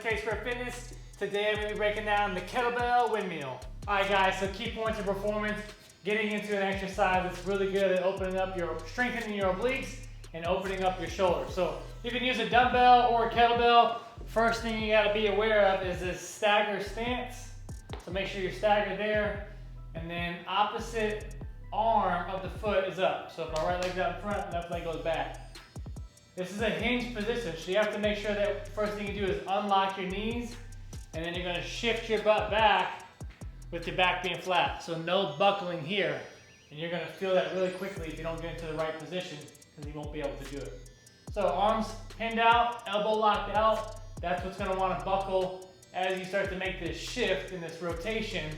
with KSquaredFitness. Today I'm going to be breaking down the Kettlebell Windmill. Alright guys, so key points of performance, getting into an exercise that's really good at strengthening your obliques and opening up your shoulders. So you can use a dumbbell or a kettlebell. First thing you got to be aware of is this stagger stance. So make sure you're staggered there, and then opposite arm of the foot is up. So if my right leg's out in front, left leg goes back. This is a hinge position, so you have to make sure that first thing you do is unlock your knees, and then you're going to shift your butt back with your back being flat. So no buckling here, and you're going to feel that really quickly if you don't get into the right position, because you won't be able to do it. So arms pinned out, elbow locked out. That's what's going to want to buckle as you start to make this shift in this rotation,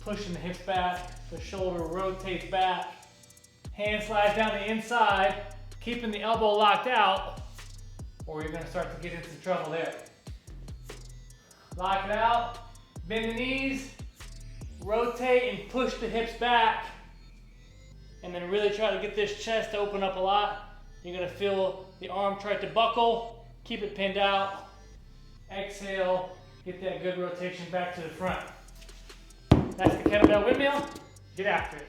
pushing the hips back, the shoulder rotates back, hand slides down the inside, keeping the elbow locked out, or you're going to start to get into trouble there. Lock it out, bend the knees, rotate and push the hips back, and then really try to get this chest to open up a lot. You're going to feel the arm try to buckle, keep it pinned out, exhale, get that good rotation back to the front. That's the Kettlebell Windmill. Get after it.